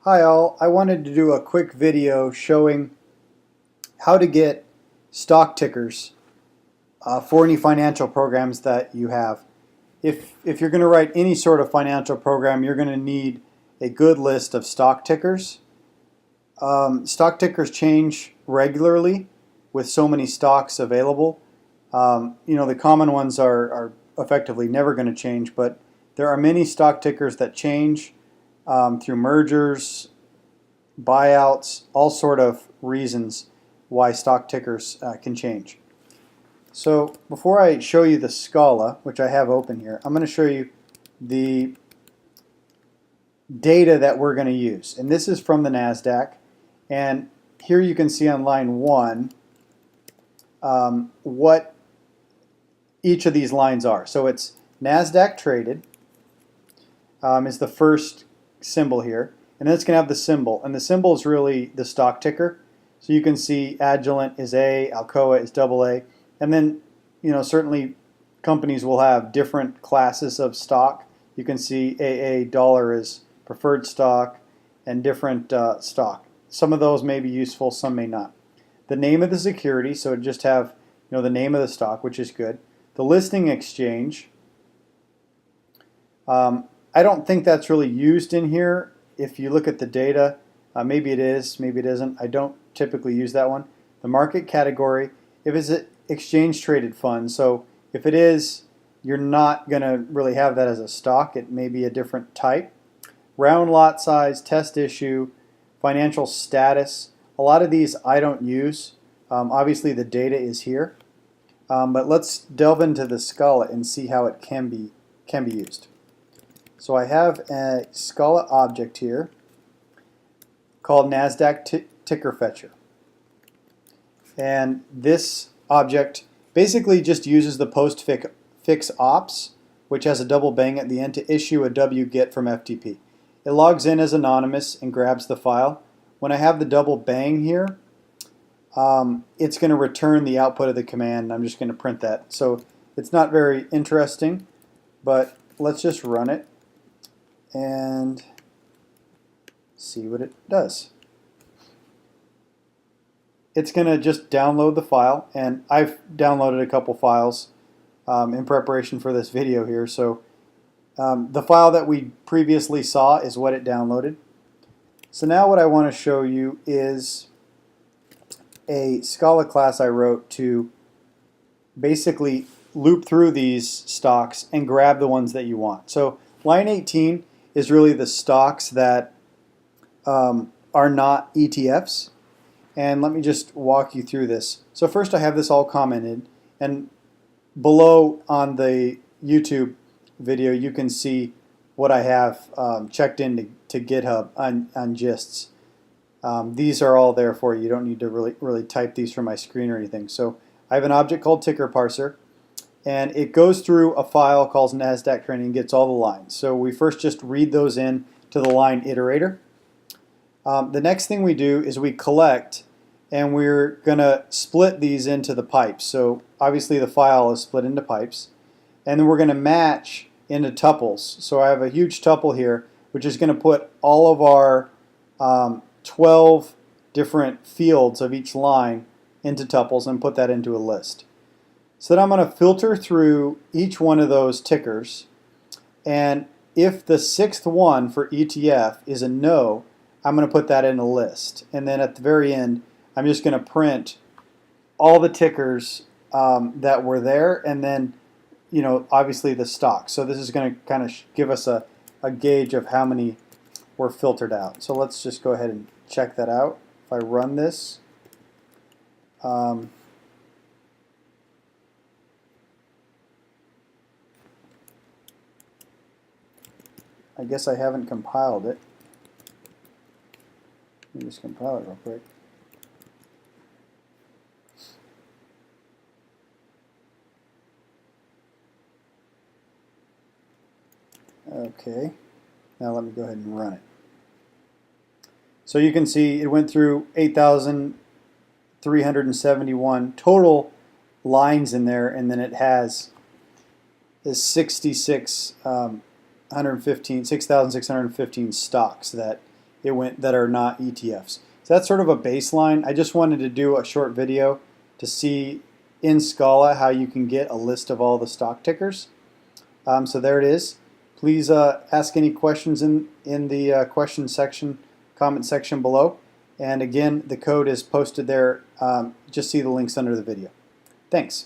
Hi all, I wanted to do a quick video showing how to get stock tickers for any financial programs that you have. If you're going to write any sort of financial program, you're going to need a good list of stock tickers. Stock tickers change regularly with so many stocks available. The common ones are effectively never going to change, but there are many stock tickers that change through mergers, buyouts, all sort of reasons why stock tickers can change. So before I show you the Scala, which I have open here, I'm going to show you the data that we're going to use. And this is from the NASDAQ. And here you can see on line 1 what each of these lines are. So it's NASDAQ traded is the first symbol here. And then it's going to have the symbol. And the symbol is really the stock ticker. So you can see Agilent is A, Alcoa is AA. And then, certainly companies will have different classes of stock. You can see AA dollar is preferred stock and different stock. Some of those may be useful, some may not. The name of the security, so it just have the name of the stock, which is good. The listing exchange. I don't think that's really used in here. If you look at the data, maybe it is, maybe it isn't. I don't typically use that one. The market category, if it's an exchange traded fund, so if it is, you're not going to really have that as a stock. It may be a different type. Round lot size, test issue, financial status. A lot of these I don't use. Obviously the data is here. But let's delve into the Scala and see how it can be used. So I have a Scala object here called NASDAQ ticker fetcher. And this object basically just uses the postfix ops, which has a double bang at the end, to issue a wget from FTP. It logs in as anonymous and grabs the file. When I have the double bang here, it's going to return the output of the command, and I'm just going to print that. So it's not very interesting, but let's just run it and see what it does. It's going to just download the file, and I've downloaded a couple files in preparation for this video here. So the file that we previously saw is what it downloaded. So now what I want to show you is a Scala class I wrote to basically loop through these stocks and grab the ones that you want. So line 18 is really the stocks that are not ETFs. And let me just walk you through this. So first I have this all commented, and below on the YouTube video you can see what I have checked in to GitHub on gists. These are all there for you. You don't need to really type these from my screen or anything. So I have an object called ticker parser, and it goes through a file called NASDAQ training and gets all the lines. So we first just read those in to the line iterator. The next thing we do is we collect, and we're going to split these into the pipes. So obviously the file is split into pipes, and then we're going to match into tuples. So I have a huge tuple here, which is going to put all of our 12 different fields of each line into tuples and put that into a list. So then I'm going to filter through each one of those tickers, and if the sixth one for ETF is a no, I'm going to put that in a list. And then at the very end, I'm just going to print all the tickers that were there, and then obviously the stock. So this is going to kind of give us a gauge of how many were filtered out. So let's just go ahead and check that out. If I run this, I guess I haven't compiled it. Let me just compile it real quick. Okay, now let me go ahead and run it. So you can see it went through 8,371 total lines in there, and then it has this 6,615 stocks that it went that are not ETFs. So that's sort of a baseline. I just wanted to do a short video to see in Scala how you can get a list of all the stock tickers. So there it is. Please ask any questions in the question section, comment section below. And again, the code is posted there. Just see the links under the video. Thanks.